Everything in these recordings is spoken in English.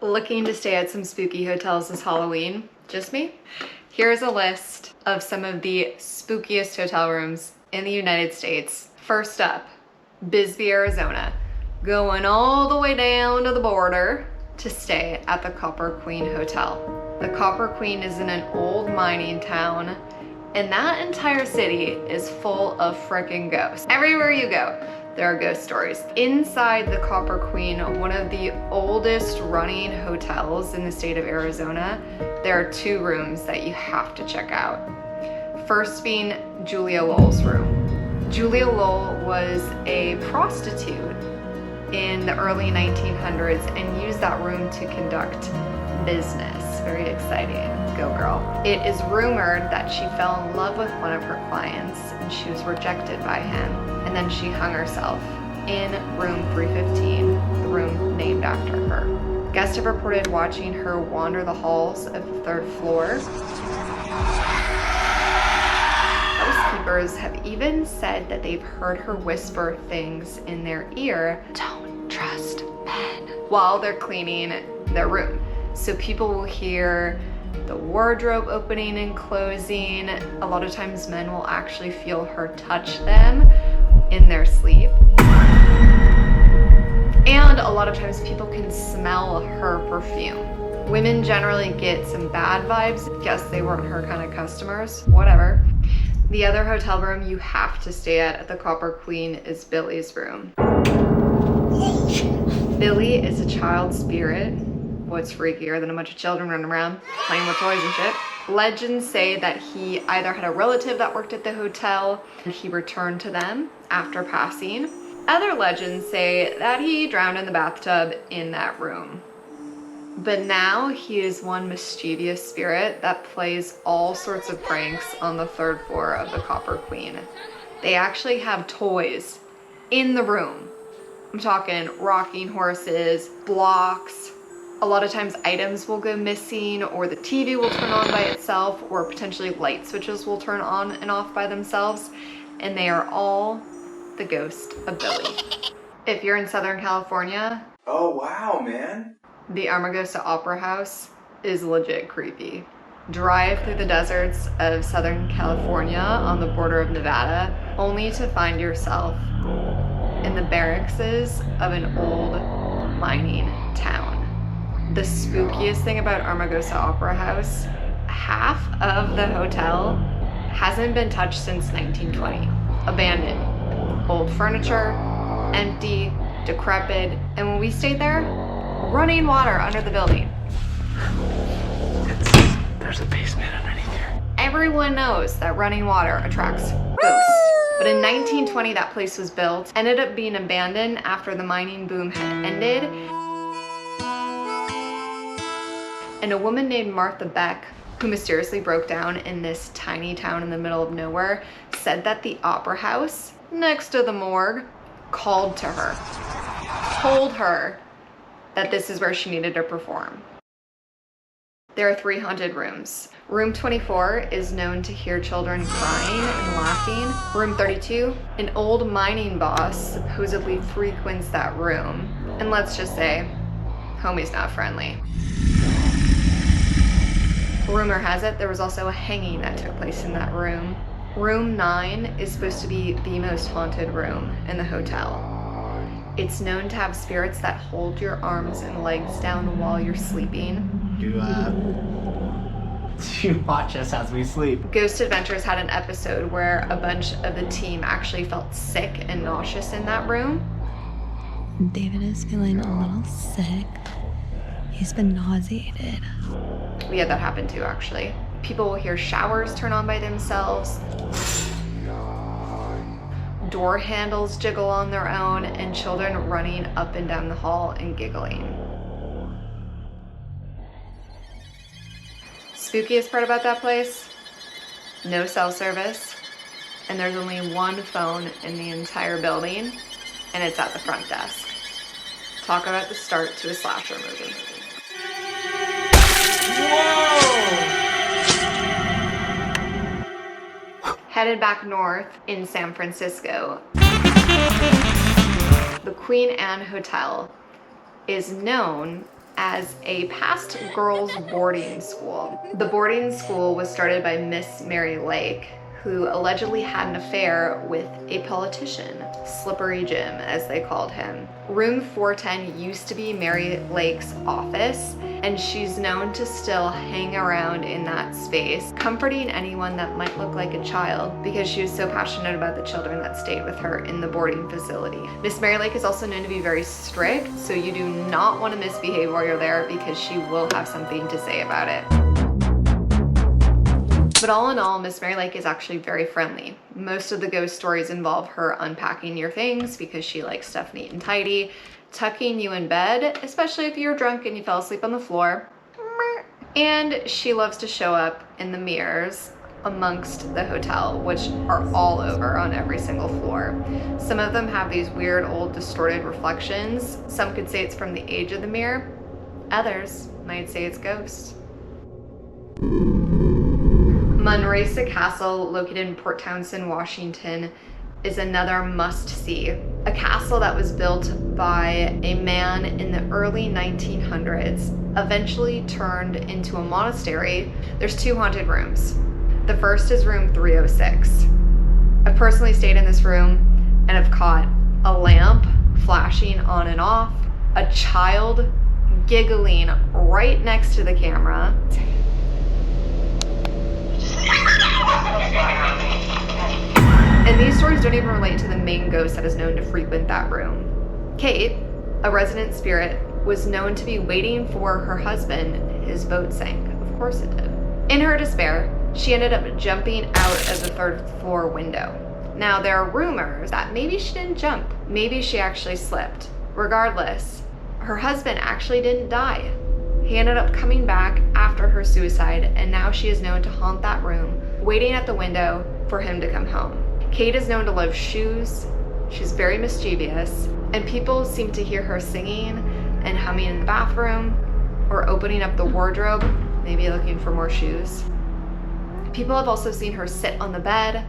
Looking to stay at some spooky hotels this Halloween? Just me? Here's a list of some of the spookiest hotel rooms in the United States. First up, Bisbee, Arizona. Going all the way down to the border to stay at the Copper Queen Hotel. The Copper Queen is in an old mining town, and that entire city is full of freaking ghosts. Everywhere you go, there are ghost stories. Inside the Copper Queen, one of the oldest running hotels in the state of Arizona, there are two rooms that you have to check out. First being Julia Lowell's room. Julia Lowell was a prostitute in the early 1900s and used that room to conduct business. Very exciting. Go girl. It is rumored that she fell in love with one of her clients and she was rejected by him, and then she hung herself in room 315, the room named after her. Guests have reported watching her wander the halls of the third floor. Housekeepers have even said that they've heard her whisper things in their ear, "Don't trust men," while they're cleaning their room. So people will hear the wardrobe opening and closing. A lot of times men will actually feel her touch them in their sleep. And a lot of times people can smell her perfume. Women generally get some bad vibes. Guess they weren't her kind of customers, whatever. The other hotel room you have to stay at the Copper Queen is Billy's room. Billy is a child spirit. What's freakier than a bunch of children running around playing with toys and shit? Legends say that he either had a relative that worked at the hotel and he returned to them after passing. Other legends say that he drowned in the bathtub in that room. But now he is one mischievous spirit that plays all sorts of pranks on the third floor of the Copper Queen. They actually have toys in the room. I'm talking rocking horses, blocks. A lot of times items will go missing, or the TV will turn on by itself, or potentially light switches will turn on and off by themselves, and they are all the ghost of Billy. If you're in Southern California, oh wow, man, the Amargosa Opera House is legit creepy. Drive through the deserts of Southern California on the border of Nevada, only to find yourself in the barracks of an old mining town. The spookiest thing about Amargosa Opera House, half of the hotel hasn't been touched since 1920. Abandoned. Old furniture, empty, decrepit, and when we stayed there, running water under the building. There's a basement underneath here. Everyone knows that running water attracts ghosts. But in 1920, that place was built, ended up being abandoned after the mining boom had ended. And a woman named Martha Beck, who mysteriously broke down in this tiny town in the middle of nowhere, said that the opera house next to the morgue called to her, told her that this is where she needed to perform. There are 3 haunted rooms. Room 24 is known to hear children crying and laughing. Room 32, an old mining boss supposedly frequents that room. And let's just say, homie's not friendly. Rumor has it there was also a hanging that took place in that room. Room 9 is supposed to be the most haunted room in the hotel. It's known to have spirits that hold your arms and legs down while you're sleeping. Do you watch us as we sleep? Ghost Adventures had an episode where a bunch of the team actually felt sick and nauseous in that room. David is feeling a little sick. He's been nauseated. We had that happen too, actually. People will hear showers turn on by themselves, door handles jiggle on their own, and children running up and down the hall and giggling. Spookiest part about that place? No cell service, and there's only one phone in the entire building, and it's at the front desk. Talk about the start to a slasher movie. Headed back north in San Francisco, the Queen Anne Hotel is known as a past girls' boarding school. The boarding school was started by Miss Mary Lake, who allegedly had an affair with a politician, Slippery Jim, as they called him. Room 410 used to be Mary Lake's office, and she's known to still hang around in that space, comforting anyone that might look like a child because she was so passionate about the children that stayed with her in the boarding facility. Miss Mary Lake is also known to be very strict, so you do not want to misbehave while you're there because she will have something to say about it. But all in all, Miss Mary Lake is actually very friendly. Most of the ghost stories involve her unpacking your things because she likes stuff neat and tidy, tucking you in bed, especially if you're drunk and you fell asleep on the floor, and she loves to show up in the mirrors amongst the hotel, which are all over on every single floor. Some of them have these weird old distorted reflections. Some could say it's from the age of the mirror. Others might say it's ghosts. Manresa Castle, located in Port Townsend, Washington, is another must-see. A castle that was built by a man in the early 1900s, eventually turned into a monastery. There's 2 haunted rooms. The first is room 306. I've personally stayed in this room and have caught a lamp flashing on and off, a child giggling right next to the camera, and these stories don't even relate to the main ghost that is known to frequent that room. Kate, a resident spirit, was known to be waiting for her husband. His boat sank. Of course it did. In her despair, she ended up jumping out of the 3rd floor window. Now, there are rumors that maybe she didn't jump. Maybe she actually slipped. Regardless, her husband actually didn't die. He ended up coming back after her suicide, and now she is known to haunt that room, waiting at the window for him to come home. Kate is known to love shoes. She's very mischievous, and people seem to hear her singing and humming in the bathroom or opening up the wardrobe, maybe looking for more shoes. People have also seen her sit on the bed,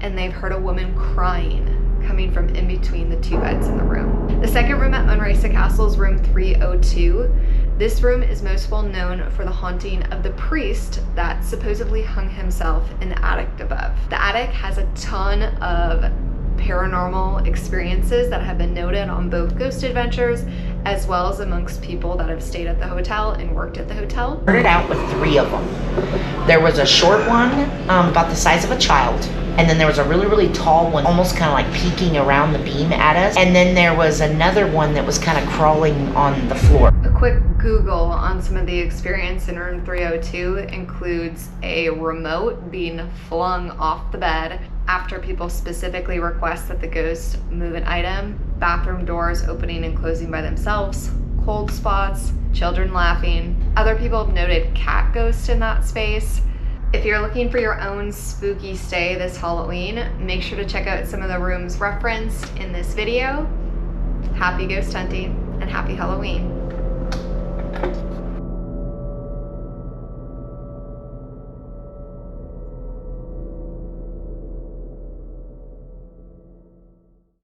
and they've heard a woman crying coming from in between the 2 beds in the room. The second room at Manresa Castle is room 302. This room is most well known for the haunting of the priest that supposedly hung himself in the attic above. The attic has a ton of paranormal experiences that have been noted on both Ghost Adventures as well as amongst people that have stayed at the hotel and worked at the hotel. Started out with 3 of them. There was a short one about the size of a child, and then there was a really, really tall one, almost kind of like peeking around the beam at us, and then there was another one that was kind of crawling on the floor. A quick Google on some of the experience in room 302 includes a remote being flung off the bed after people specifically request that the ghost move an item, bathroom doors opening and closing by themselves, cold spots, children laughing. Other people have noted cat ghosts in that space. If you're looking for your own spooky stay this Halloween, make sure to check out some of the rooms referenced in this video. Happy ghost hunting and happy Halloween.